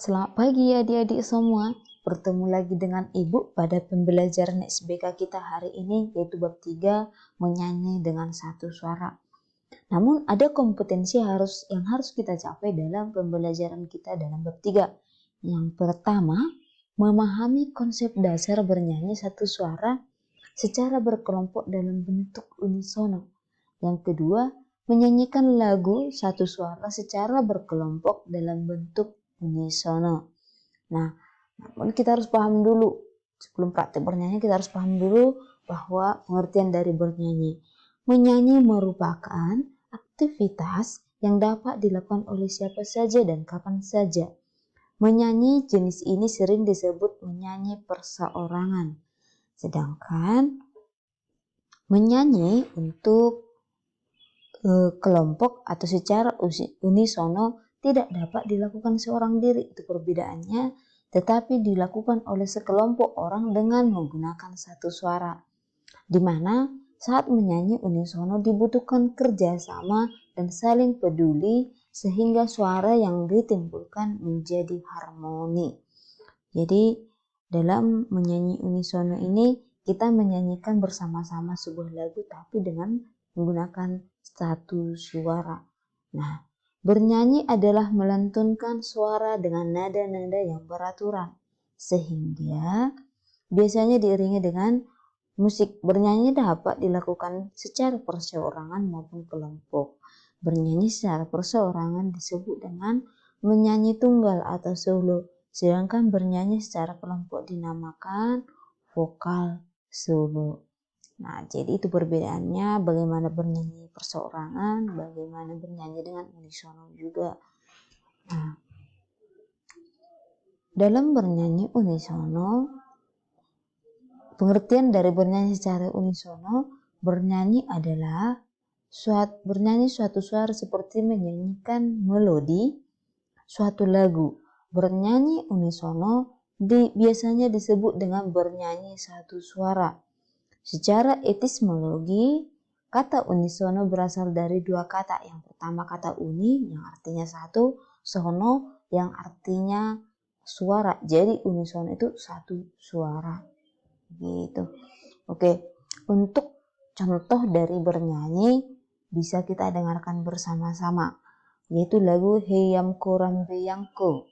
Selamat pagi adik-adik semua. Bertemu lagi dengan Ibu pada pembelajaran SBK kita hari ini, yaitu bab 3, menyanyi dengan satu suara. Namun ada kompetensi yang harus kita capai dalam pembelajaran kita dalam bab 3. Yang pertama, memahami konsep dasar bernyanyi satu suara secara berkelompok dalam bentuk unisono. Yang kedua, menyanyikan lagu satu suara secara berkelompok dalam bentuk unisono. Nah, namun kita harus paham dulu, sebelum praktek bernyanyi kita harus paham dulu bahwa pengertian dari bernyanyi. Menyanyi merupakan aktivitas yang dapat dilakukan oleh siapa saja dan kapan saja. Menyanyi jenis ini sering disebut menyanyi perseorangan. Sedangkan menyanyi untuk kelompok atau secara unisono tidak dapat dilakukan seorang diri, itu perbedaannya, tetapi dilakukan oleh sekelompok orang dengan menggunakan satu suara. Di mana saat menyanyi unisono dibutuhkan kerjasama dan saling peduli sehingga suara yang ditimbulkan menjadi harmoni. Jadi dalam menyanyi unisono ini kita menyanyikan bersama-sama sebuah lagu tapi dengan menggunakan satu suara. Nah, bernyanyi adalah melantunkan suara dengan nada-nada yang beraturan, sehingga biasanya diiringi dengan musik. Bernyanyi dapat dilakukan secara perseorangan maupun kelompok. Bernyanyi secara perseorangan disebut dengan menyanyi tunggal atau solo, sedangkan bernyanyi secara kelompok dinamakan vokal solo. Nah, jadi itu perbedaannya, bagaimana bernyanyi perseorangan, bagaimana bernyanyi dengan unisono juga. Nah, dalam bernyanyi unisono, pengertian dari bernyanyi secara unisono, bernyanyi adalah bernyanyi suatu suara seperti menyanyikan melodi suatu lagu. Bernyanyi unisono biasanya disebut dengan bernyanyi satu suara. Secara etimologi, kata unisono berasal dari dua kata. Yang pertama kata uni yang artinya satu, sono yang artinya suara. Jadi unisono itu satu suara. Gitu. Oke, untuk contoh dari bernyanyi bisa kita dengarkan bersama-sama, yaitu lagu Heyamko Rambeyangko.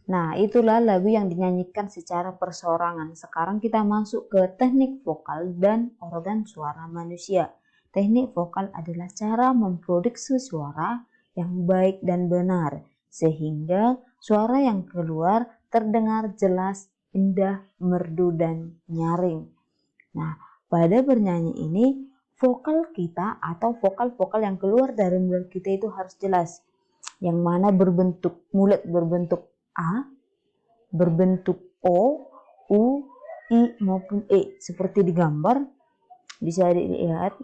Nah, itulah lagu yang dinyanyikan secara perseorangan. Sekarang kita masuk ke teknik vokal dan organ suara manusia. Teknik vokal adalah cara memproduksi suara yang baik dan benar, sehingga suara yang keluar terdengar jelas, indah, merdu, dan nyaring. Nah, pada bernyanyi ini, vokal kita atau vokal-vokal yang keluar dari mulut kita itu harus jelas. Yang mana mulut berbentuk A, berbentuk O, U, I maupun E. Seperti di gambar bisa dilihat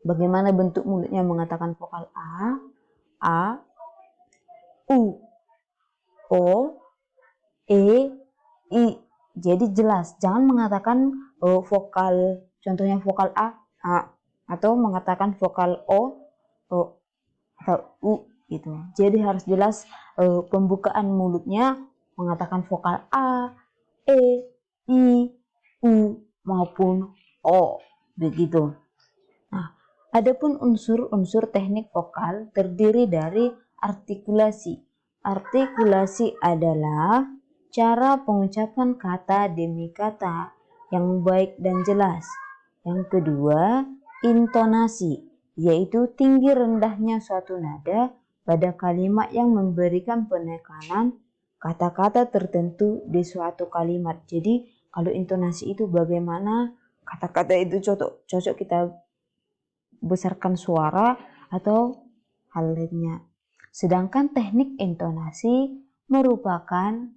bagaimana bentuk mulutnya mengatakan vokal A, U, O, E, I. Jadi jelas, jangan mengatakan contohnya vokal A, atau mengatakan vokal O, atau U gitu. Jadi harus jelas pembukaan mulutnya mengatakan vokal A, E, I, U maupun O, begitu. Nah, adapun unsur-unsur teknik vokal terdiri dari artikulasi. Artikulasi adalah cara pengucapan kata demi kata yang baik dan jelas. Yang kedua, intonasi, yaitu tinggi rendahnya suatu nada pada kalimat yang memberikan penekanan kata-kata tertentu di suatu kalimat. Jadi, kalau intonasi itu bagaimana kata-kata itu cocok kita besarkan suara atau hal lainnya. Sedangkan teknik intonasi merupakan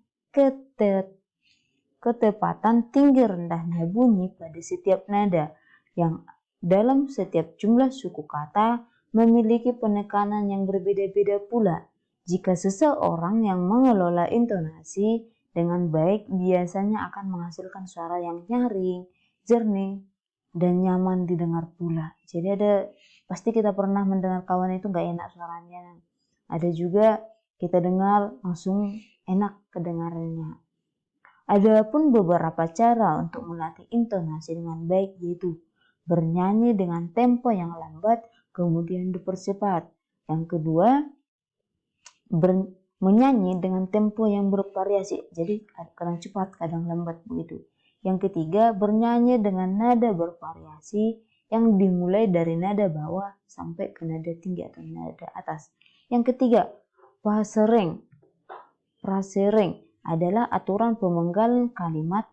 ketepatan tinggi rendahnya bunyi pada setiap nada yang dalam setiap jumlah suku kata memiliki penekanan yang berbeda-beda pula. Jika seseorang yang mengelola intonasi dengan baik biasanya akan menghasilkan suara yang nyaring, jernih, dan nyaman didengar pula. Jadi pasti kita pernah mendengar kawan itu gak enak suaranya. Ada juga kita dengar langsung enak kedengarannya. Adapun beberapa cara untuk melatih intonasi dengan baik, yaitu bernyanyi dengan tempo yang lambat kemudian dipercepat. Yang kedua, menyanyi dengan tempo yang bervariasi, jadi kadang cepat kadang lambat begitu. Yang ketiga, bernyanyi dengan nada bervariasi yang dimulai dari nada bawah sampai ke nada tinggi atau nada atas. Yang ketiga, prasering adalah aturan pemenggalan kalimat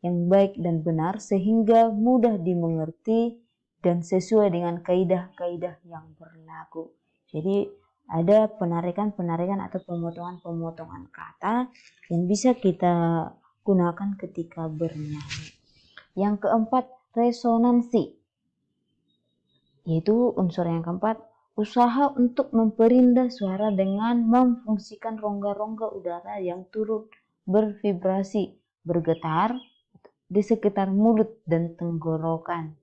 yang baik dan benar sehingga mudah dimengerti dan sesuai dengan kaidah-kaidah yang berlaku. Jadi ada penarikan-penarikan atau pemotongan-pemotongan kata yang bisa kita gunakan ketika bernyanyi. Yang keempat, resonansi, yaitu unsur yang keempat, usaha untuk memperindah suara dengan memfungsikan rongga-rongga udara yang turut bervibrasi, bergetar di sekitar mulut dan tenggorokan.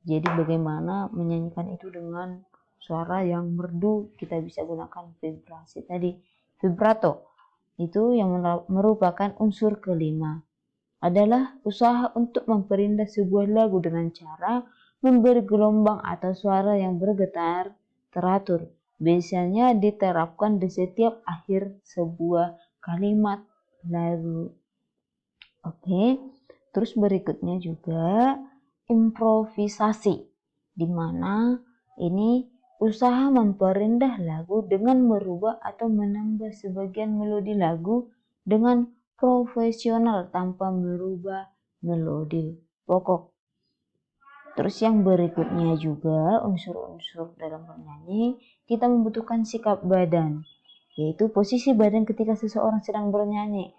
Jadi bagaimana menyanyikan itu dengan suara yang merdu, kita bisa gunakan vibrasi tadi. Vibrato itu yang merupakan unsur kelima, adalah usaha untuk memperindah sebuah lagu dengan cara memberi gelombang atau suara yang bergetar teratur. Biasanya diterapkan di setiap akhir sebuah kalimat lagu. Oke, terus berikutnya juga improvisasi, di mana ini usaha memperindah lagu dengan merubah atau menambah sebagian melodi lagu dengan profesional tanpa merubah melodi pokok. Terus yang berikutnya juga unsur-unsur dalam bernyanyi, kita membutuhkan sikap badan, yaitu posisi badan ketika seseorang sedang bernyanyi.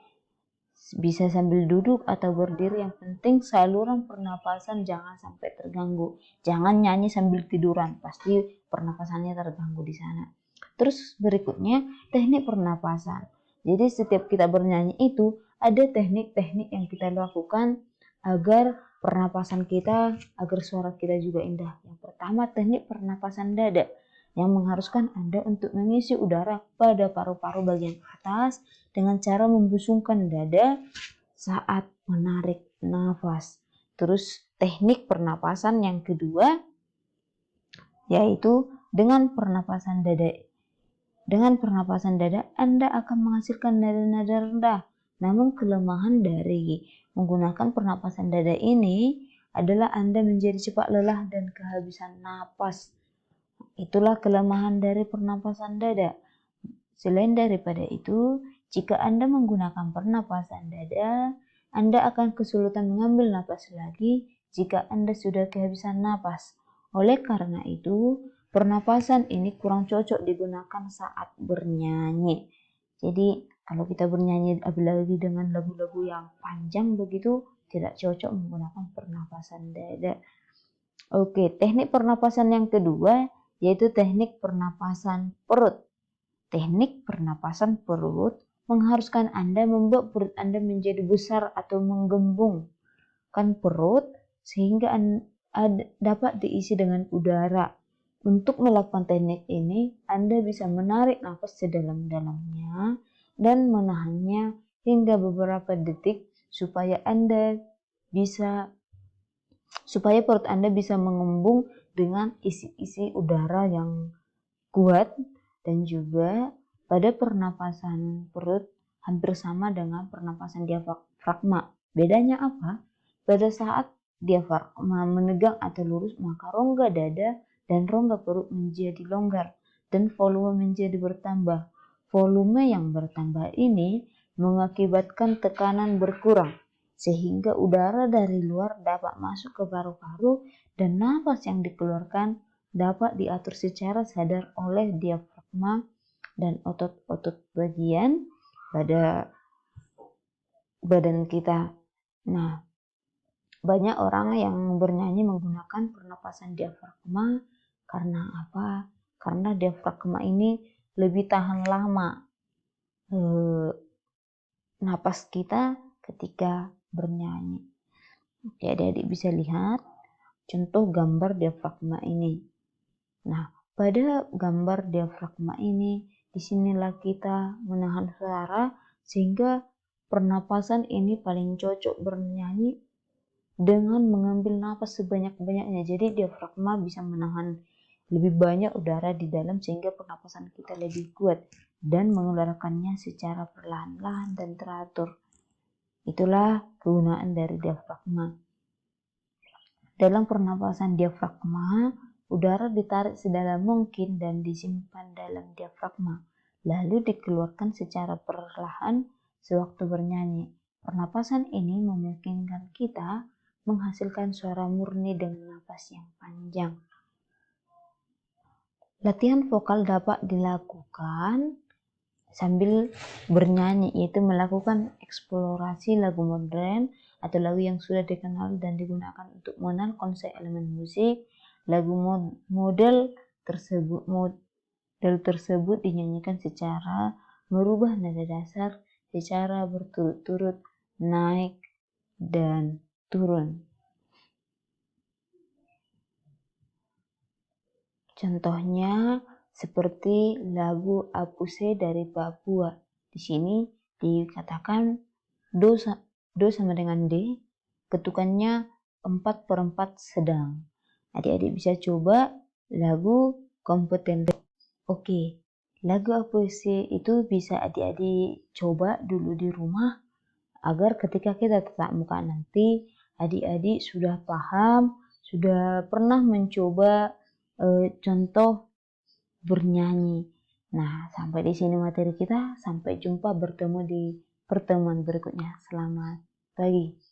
Bisa sambil duduk atau berdiri, yang penting saluran pernapasan jangan sampai terganggu. Jangan nyanyi sambil tiduran, pasti pernapasannya terganggu di sana. Terus berikutnya teknik pernapasan. Jadi setiap kita bernyanyi itu ada teknik-teknik yang kita lakukan agar pernapasan kita, agar suara kita juga indah. Yang pertama, teknik pernapasan dada yang mengharuskan Anda untuk mengisi udara pada paru-paru bagian atas dengan cara membusungkan dada saat menarik nafas. Terus teknik pernapasan yang kedua yaitu dengan pernapasan dada. Dengan pernapasan dada Anda akan menghasilkan nada-nada rendah. Namun kelemahan dari menggunakan pernapasan dada ini adalah Anda menjadi cepat lelah dan kehabisan napas. Itulah kelemahan dari pernapasan dada. Selain daripada itu, jika Anda menggunakan pernapasan dada, Anda akan kesulitan mengambil napas lagi jika Anda sudah kehabisan napas. Oleh karena itu, pernapasan ini kurang cocok digunakan saat bernyanyi. Jadi, kalau kita bernyanyi apalagi dengan lagu-lagu yang panjang begitu, tidak cocok menggunakan pernapasan dada. Oke, teknik pernapasan yang kedua yaitu teknik pernapasan perut. Teknik pernapasan perut mengharuskan Anda membuat perut Anda menjadi besar atau menggembungkan perut sehingga dapat diisi dengan udara. Untuk melakukan teknik ini, Anda bisa menarik nafas sedalam-dalamnya dan menahannya hingga beberapa detik supaya Anda bisa supaya perut Anda bisa mengembung dengan isi-isi udara yang kuat, dan juga pada pernapasan perut hampir sama dengan pernapasan diafragma. Bedanya apa? Pada saat diafragma menegang atau lurus, maka rongga dada dan rongga perut menjadi longgar dan volume menjadi bertambah. Volume yang bertambah ini mengakibatkan tekanan berkurang, sehingga udara dari luar dapat masuk ke paru-paru dan nafas yang dikeluarkan dapat diatur secara sadar oleh diafragma dan otot-otot bagian pada badan kita. Nah, banyak orang yang bernyanyi menggunakan pernapasan diafragma karena apa? Karena diafragma ini lebih tahan lama napas kita ketika bernyanyi. Oke, adik-adik bisa lihat contoh gambar diafragma ini. Nah, pada gambar diafragma ini, disinilah kita menahan suara sehingga pernapasan ini paling cocok bernyanyi dengan mengambil napas sebanyak-banyaknya. Jadi diafragma bisa menahan lebih banyak udara di dalam sehingga pernapasan kita lebih kuat dan mengeluarkannya secara perlahan-lahan dan teratur. Itulah kegunaan dari diafragma. Dalam pernapasan diafragma, udara ditarik sedalam mungkin dan disimpan dalam diafragma, lalu dikeluarkan secara perlahan sewaktu bernyanyi. Pernapasan ini memungkinkan kita menghasilkan suara murni dengan napas yang panjang. Latihan vokal dapat dilakukan sambil bernyanyi, yaitu melakukan eksplorasi lagu modern atau lagu yang sudah dikenal dan digunakan untuk mengenal konsep elemen musik. Lagu model tersebut dinyanyikan secara merubah nada dasar secara berturut-turut, naik dan turun. Contohnya seperti lagu Apuse dari Papua. Di sini dikatakan do sama dengan D, ketukannya 4/4 sedang. Adik-adik bisa coba lagu kompeten. Oke, lagu Apuse itu bisa adik-adik coba dulu di rumah agar ketika kita tatap muka nanti adik-adik sudah paham, sudah pernah mencoba contoh bernyanyi. Nah, sampai di sini materi kita. Sampai jumpa bertemu di pertemuan berikutnya. Selamat pagi.